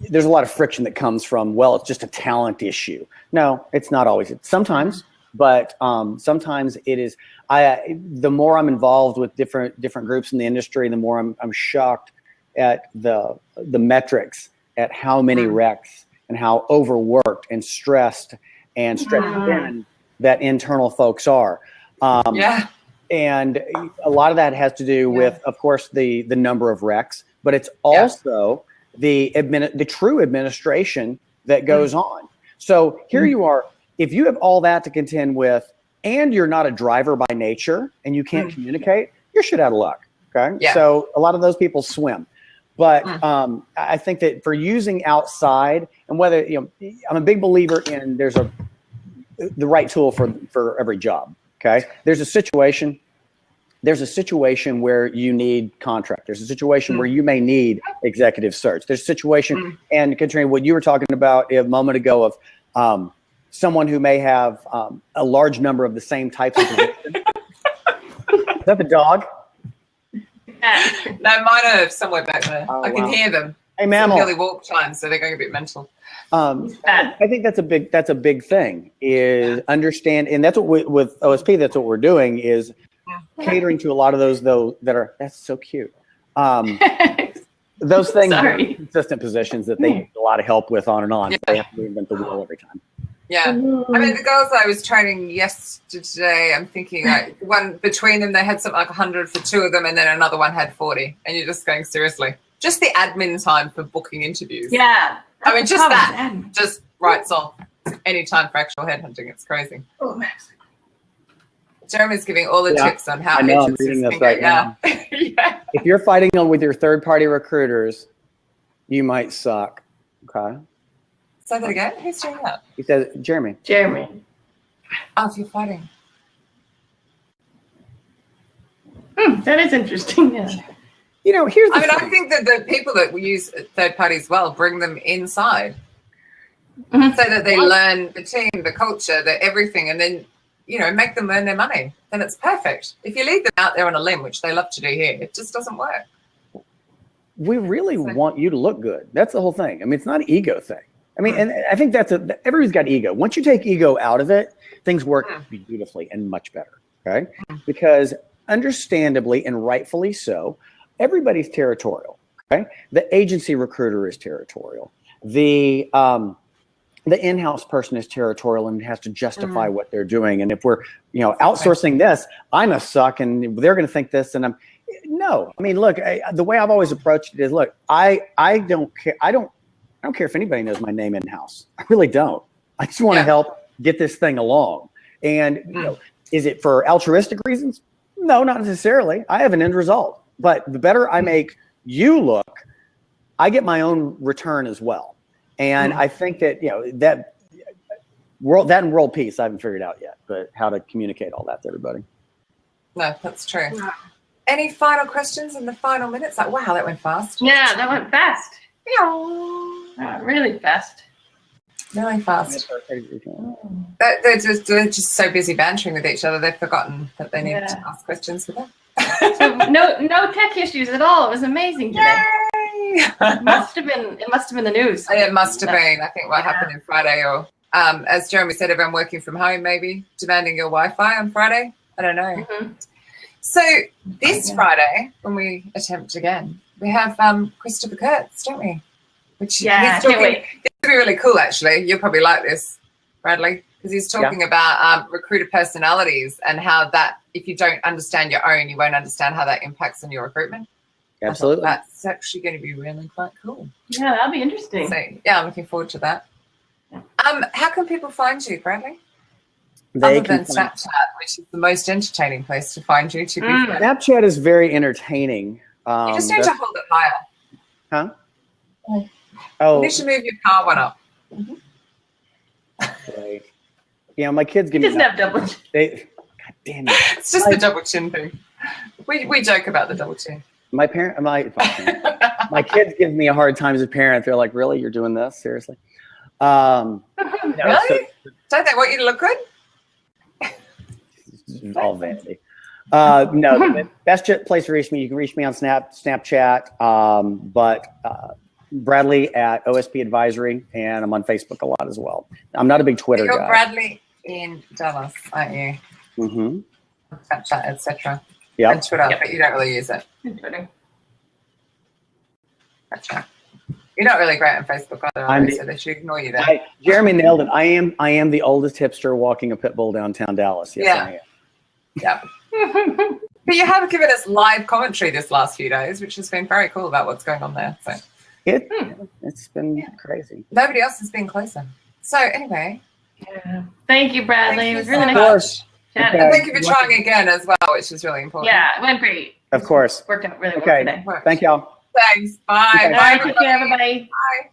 there's a lot of friction that comes from, well, it's just a talent issue. No, it's not always. Sometimes, but sometimes it is. The more I'm involved with different groups in the industry, the more I'm shocked at the metrics, at how many recs and how overworked and stressed and stretched thin that internal folks are. And a lot of that has to do with, of course, the number of recs, but it's also the true administration that goes on. So here you are, if you have all that to contend with, and you're not a driver by nature and you can't communicate, you're shit out of luck. Okay. Yeah. So a lot of those people swim. But I think that for using outside, and whether, I'm a big believer in there's the right tool for every job. Okay. There's a situation where you need contract. There's a situation where you may need executive search. There's a situation, and Katrina, what you were talking about a moment ago of someone who may have a large number of the same types of positions. Is that the dog? No, mine are somewhere back there. I can hear them. Hey, mammal. It's walk time, so they're going a bit mental. I think that's a big thing is understand, and that's what with OSP. That's what we're doing is catering to a lot of those that's so cute. Those things are consistent positions that they need a lot of help with on and on. Yeah. They have to reinvent the wheel every time. Yeah. I mean, the girls I was training yesterday, I'm thinking like one between them, they had something like 100 for 2 of them, and then another one had 40. And you're just going, seriously, just the admin time for booking interviews. Yeah. I mean, just that just writes off any time for actual headhunting. It's crazy. Oh, Max. Jeremy's giving all the tips on how I know, I'm agencies reading this can right get- now. yeah. If you're fighting on with your third-party recruiters, you might suck. Okay. Say that again. Who's doing that? He says, Jeremy. Jeremy. Oh, if you're fighting. That is interesting. Yeah. You know, here's the I mean, I thing. think that the people that use third parties well bring them inside Mhm. so that they learn the team, the culture, the everything, and then, you know, make them earn their money. Then it's perfect. If you leave them out there on a limb, which they love to do here, it just doesn't work. We really want you to look good. That's the whole thing. I mean, it's not an ego thing. I mean, and I think everybody's got ego. Once you take ego out of it, things work beautifully and much better. Okay. Because understandably and rightfully so, everybody's territorial. Okay. The agency recruiter is territorial. The in-house person is territorial and has to justify what they're doing. And if we're, you know, outsourcing this, I'm a suck and they're going to think this and no. I mean, look, the way I've always approached it is, look, I don't care. I don't care if anybody knows my name in-house. I really don't. I just want to help get this thing along. And you know, is it for altruistic reasons? No, not necessarily. I have an end result. But the better I make you look, I get my own return as well. And I think that, you know, that and world peace I haven't figured out yet, but how to communicate all that to everybody. No, that's true. Any final questions in the final minutes? Like, wow, that went fast. Yeah, that went fast. Yeah. Really fast. Really fast. They're just so busy bantering with each other, they've forgotten that they need to ask questions with them. So no tech issues at all. It was amazing today. Yay! It must have been the news. It must have been. I think what happened on Friday, or as Jeremy said, everyone working from home, maybe demanding your Wi-Fi on Friday. I don't know. So this Friday, when we attempt again, we have Christopher Kurtz, don't we? Which can't wait. This will be really cool, actually. You'll probably like this, Bradley, because he's talking about recruiter personalities and how that, if you don't understand your own, you won't understand how that impacts on your recruitment. Absolutely. That's actually going to be really quite cool. Yeah, that'll be interesting. So, yeah, I'm looking forward to that. How can people find you, Bradley? They Other than Snapchat, which is the most entertaining place to find you, to be fair. Snapchat is very entertaining. You just need to hold it higher. Huh? You need to move your car one up. Right. Yeah, my kids give He me doesn't have double. God damn it. It's just the double chin thing. We joke about the double chin. My kids give me a hard time as a parent. They're like, "Really, you're doing this? Seriously?" Really? Don't they want you to look good? All vanity. No, the best place to reach me, you can reach me on Snapchat, but Bradley at OSP Advisory, and I'm on Facebook a lot as well. I'm not a big Twitter You're guy. Bradley in Dallas, aren't you? Mm-hmm. Snapchat, etc. Yeah. And Twitter, but you don't really use it. Twitter. Gotcha. You're not really great on Facebook either, so they should ignore you there. Jeremy nailed it. I am the oldest hipster walking a pit bull downtown Dallas. Yes, I am. Yeah. But you have given us live commentary this last few days, which has been very cool about what's going on there. So it's been crazy. Nobody else has been closer. So anyway. Thank you, Bradley. It was really nice. Okay. And thank you for trying again as well, which is really important. Yeah, it went great. Of course. Worked out really well Okay. today. Thank y'all. Thanks. Bye. Okay. Bye, All right, take care, everybody. Bye.